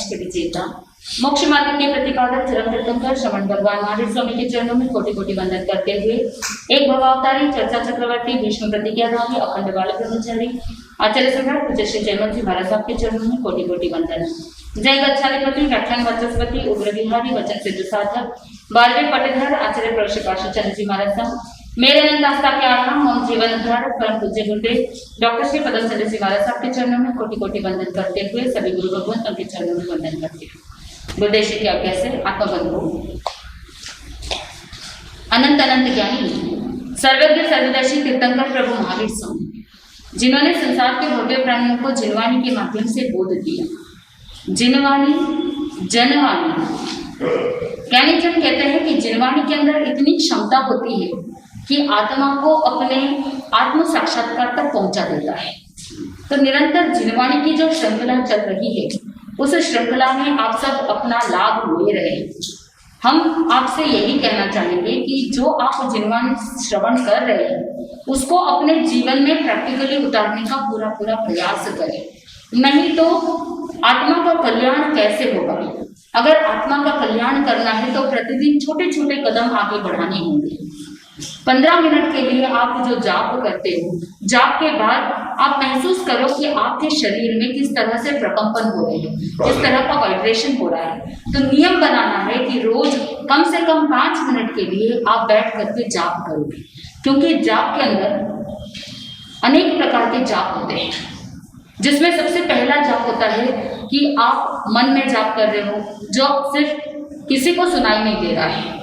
गणेश के विजेता, मोक्ष मार्ग के प्रतिपादक धर्म तीर्थंकर श्रवण भगवान महावीर स्वामी के चरणों में कोटि कोटि वंदन करते हुए एक भवावतारी चर्चा चक्रवर्ती भीष्म प्रतिज्ञाधारी अखंड बाल ब्रह्मचारी आचार्य सम्राट पूज्य श्री जयमत जी महाराज साहब के चरणों में कोटि कोटि वंदन। जय गच्छाधिपति व्याख्यान वचस्पति उग्र बिहारी वचन सिद्ध साधक 12वें पटधर आचार्य प्रकाश चंद्र जी महाराज साहब, मेरे अनंत आस्था के आराम और जीवन धारक परम पूज्य गुरुदेव डॉक्टर श्री पदम चंद्र जी महाराज साहब के चरणों में कोटि कोटि वंदन करते हुए सभी गुरु भगवंतों के चरणों में वंदन करते हैं। गुरुदेव की आज्ञा से आत्मबंधु अनंत अनंत ज्ञानी सर्वज्ञ सर्वदर्शी तीर्थंकर प्रभु महावीर स्वामी, जिन्होंने संसार के भव्य प्राणियों को जिनवाणी के माध्यम से बोध दिया। जिनवाणी जनवाणी, ज्ञानी जन कहते हैं कि जिनवाणी के अंदर इतनी क्षमता होती है कि आत्मा को अपने आत्म साक्षात्कार तक पहुंचा देता है। तो निरंतर जिनवाणी की जो श्रृंखला चल रही है, उस श्रृंखला में आप सब अपना लाभ ले रहे हैं। हम आपसे यही कहना चाहेंगे कि जो आप जिनवाणी श्रवण कर रहे हैं उसको अपने जीवन में प्रैक्टिकली उतारने का पूरा पूरा प्रयास करें, नहीं तो आत्मा का कल्याण कैसे होगा। अगर आत्मा का कल्याण करना है तो प्रतिदिन छोटे छोटे कदम आगे बढ़ाने होंगे। 15 मिनट के लिए आप जो जाप करते हो, जाप के बाद आप महसूस करो कि आपके शरीर में किस तरह से प्रकंपन हो रहे हैं, किस तरह का वाइब्रेशन हो रहा है। तो नियम बनाना है कि रोज कम से कम 5 मिनट के लिए आप बैठ करके जाप करोगे, क्योंकि जाप के अंदर अनेक प्रकार के जाप होते हैं, जिसमें सबसे पहला जाप होता है कि आप मन में जाप कर रहे हो, जो सिर्फ किसी को सुनाई नहीं दे रहा है।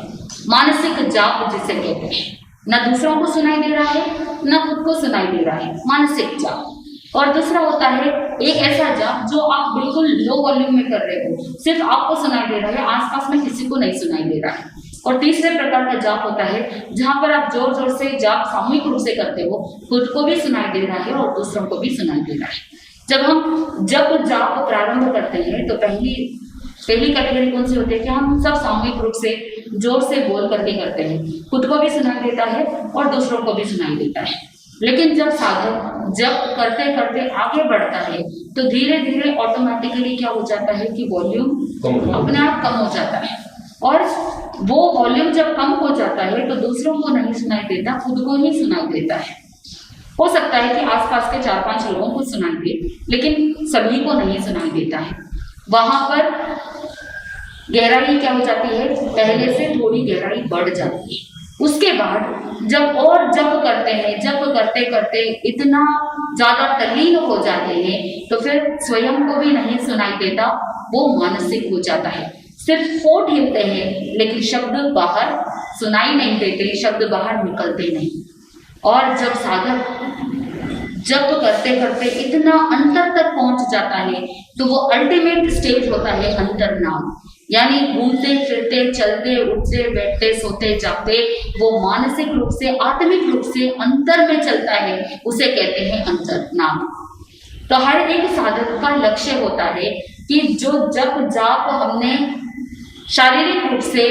मानसिक जाप जिसे कहते हैं, न दूसरों को सुनाई दे रहा है न खुद को सुनाई दे रहा है, मानसिक जाप। और दूसरा होता है एक ऐसा जाप जो आप बिल्कुल लो वॉल्यूम में कर रहे हो, सिर्फ आपको सुनाई दे रहा है, आसपास में किसी को नहीं सुनाई दे रहा है। और तीसरे प्रकार का जाप होता है जहां पर आप जोर जोर से जाप सामूहिक रूप से करते हो, खुद को भी सुनाई दे रहा है और दूसरों को भी सुनाई दे रहा है। जब जाप प्रारंभ करते हैं तो पहली कैटेगरी कौन सी होती है कि हम सब सामूहिक रूप से जोर से बोल करके करते हैं, खुद को भी सुनाई देता है और दूसरों को भी सुनाई देता है। लेकिन जब साधक जब करते करते आगे बढ़ता है तो धीरे धीरे ऑटोमेटिकली क्या हो जाता है कि वॉल्यूम अपने आप कम हो जाता है। और वो वॉल्यूम जब कम हो जाता है तो दूसरों को नहीं सुनाई देता, खुद को ही सुनाई देता है। हो सकता है कि आसपास के 4-5 लोगों को सुनाई दे, लेकिन सभी को नहीं सुनाई देता है। वहां पर गहराई क्या हो जाती है, पहले से थोड़ी गहराई बढ़ जाती है। उसके बाद जब करते हैं, जब करते करते इतना ज्यादा तल्लीन हो जाते हैं तो फिर स्वयं को भी नहीं सुनाई देता, वो मानसिक हो जाता है। सिर्फ होठ हिलते हैं लेकिन शब्द बाहर सुनाई नहीं देते, शब्द बाहर निकलते नहीं। और जब साधक जब करते करते इतना अंतर तक पहुंच जाता है तो वो अल्टीमेट स्टेज होता है अंतर्नाद, यानी घूमते फिरते चलते उठते बैठते सोते जागते वो मानसिक रूप से आत्मिक रूप से अंतर में चलता है, उसे कहते हैं अंतर्नाद। तो हर एक साधक का लक्ष्य होता है कि जब जाप हमने शारीरिक रूप से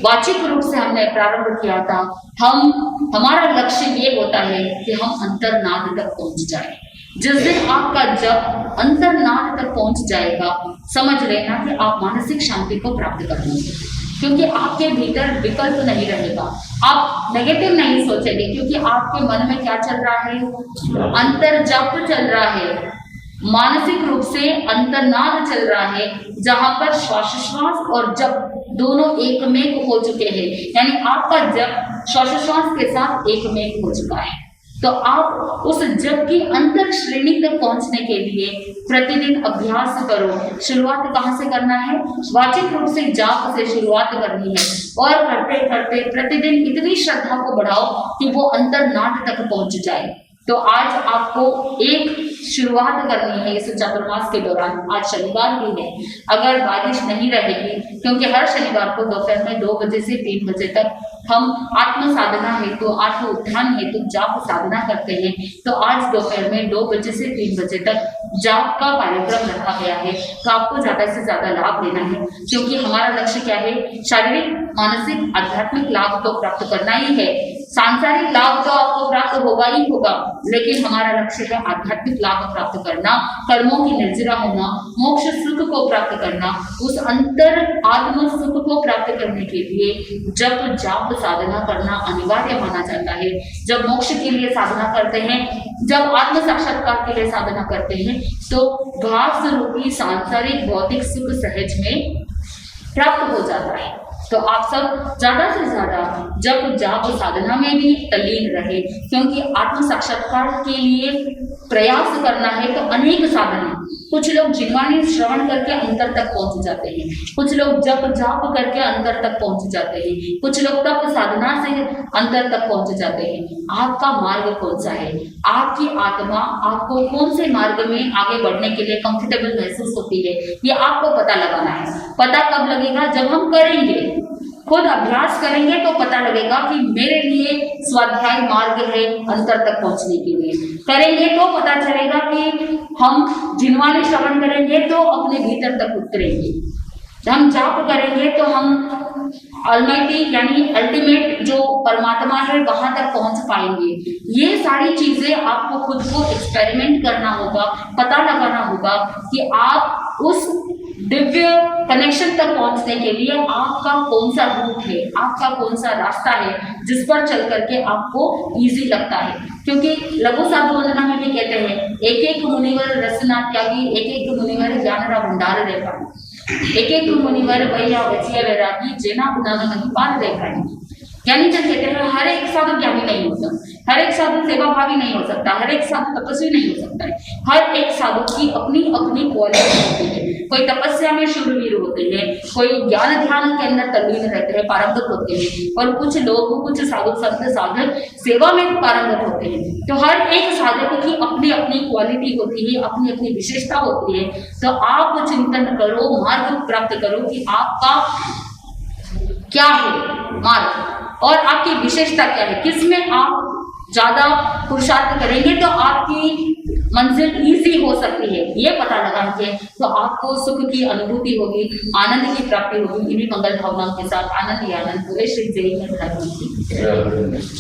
वाचिक रूप से हमने प्रारंभ किया था, हमारा लक्ष्य ये होता है कि हम अंतर्नाद तक पहुंच जाए। जिस दिन आपका जब अंतर्नाद तक पहुंच जाएगा, समझ लेना कि आप मानसिक शांति को प्राप्त कर लेंगे, क्योंकि आपके भीतर विकल्प नहीं रहेगा। आप नेगेटिव नहीं सोचेंगे, क्योंकि आपके मन में क्या चल रहा है, अंतर जप चल रहा है, मानसिक रूप से अंतर्नाद चल रहा है, जहां पर श्वासोच्छ्वास और जप दोनों एक में हो चुके हैं, यानी आपका जप श्वासोच्छ्वास के साथ एक में हो चुका है। तो आप उस जप की अंतर श्रेणी तक पहुंचने के लिए प्रतिदिन अभ्यास करो। शुरुआत कहाँ से करना है, वाचिक रूप से जाप से शुरुआत करनी है, और करते करते प्रतिदिन इतनी श्रद्धा को बढ़ाओ कि वो अंतर्नाद तक पहुंच जाए। तो आज आपको एक शुरुआत करनी है इस चातुर्मास के दौरान। आज शनिवार भी है, अगर बारिश नहीं रहेगी, क्योंकि हर शनिवार को दोपहर में 2 बजे से 3 बजे तक हम आत्म साधना हेतु आत्म उत्थान हेतु जाप साधना करते हैं। तो आज दोपहर में 2 बजे से 3 बजे तक जाप का कार्यक्रम रखा गया है। तो आपको ज्यादा से ज्यादा लाभ लेना है, क्योंकि हमारा लक्ष्य क्या है, शारीरिक मानसिक आध्यात्मिक लाभ तो प्राप्त करना ही है, सांसारिक लाभ तो आपको प्राप्त होगा ही होगा, लेकिन हमारा लक्ष्य है आध्यात्मिक लाभ प्राप्त करना, कर्मों की निर्जरा होना, मोक्ष सुख को प्राप्त करना। उस अंतर आत्म सुख को प्राप्त करने के लिए जप जाप साधना करना अनिवार्य माना जाता है। जब मोक्ष के लिए साधना करते हैं, जब आत्म साक्षात्कार के लिए साधना करते हैं, तो घास रूपी सांसारिक भौतिक सुख सहज में प्राप्त हो जाता है। तो आप सब ज्यादा से ज्यादा जब जाप साधना में भी तल्लीन रहे, क्योंकि आत्म साक्षात्कार के लिए प्रयास करना है तो अनेक साधना। कुछ लोग जिनवाणी श्रवण करके अंतर तक पहुंच जाते हैं, कुछ लोग जप जाप करके अंतर तक पहुंच जाते हैं, कुछ लोग तप साधना से अंतर तक पहुंच जाते हैं। आपका मार्ग कौन सा है? आपकी आत्मा आपको कौन से मार्ग में आगे बढ़ने के लिए कंफर्टेबल महसूस होती है, ये आपको पता लगाना है। पता कब लगेगा? जब हम करेंगे, खुद अभ्यास करेंगे तो पता लगेगा कि मेरे लिए स्वाध्याय मार्ग है अंतर तक पहुंचने के लिए। करेंगे तो पता चलेगा कि हम जिनवाणी श्रवण करेंगे तो अपने भीतर तक उतरेंगे, हम जाप करेंगे तो हम ऑलमाइटी यानी अल्टीमेट जो परमात्मा है वहां तक पहुंच पाएंगे। ये सारी चीजें आपको खुद को एक्सपेरिमेंट करना होगा, पता लगाना होगा कि आप उस दिव्य कनेक्शन तक पहुंचने के लिए आपका कौन सा रूट है, आपका कौन सा रास्ता है जिस पर चल करके आपको इजी लगता है। क्योंकि लघु साधु वंदना में भी कहते हैं, एक एक मुनिवर रसना त्यागी, एक एक मुनिवर ज्ञानरा भंडार रे पानी, एक एक मुनिवर भैया वचिया वैरागी, जेना गुना नहीं पार रे पानी। यानी जब कहते हैं हर एक साधु ज्ञानी नहीं होता, हर एक साधु सेवाभावी नहीं हो सकता, हर एक साधु तपस्वी नहीं हो सकता है। हर एक साधु की अपनी अपनी क्वालिटी होती है। कोई तपस्या में शूरवीर होते हैं, कोई ज्ञान ध्यान के अंदर तल्लीन रहते हैं, पारंगत होते हैं, और कुछ लोग, कुछ साधु संत साधक सेवा में पारंगत होते हैं। तो हर एक साधक की अपनी अपनी क्वालिटी होती है, अपनी अपनी विशेषता होती है। तो आप चिंतन करो, मार्ग प्राप्त करो कि आपका क्या है मार्ग और आपकी विशेषता क्या है, किसमें आप ज्यादा पुरुषार्थ करेंगे तो आपकी मंजिल इजी हो सकती है। ये पता लगाएंगे तो आपको सुख की अनुभूति होगी, आनंद की प्राप्ति होगी। इन्हीं मंगल भावनाओं के साथ आनंद ही आनंद। श्री जय।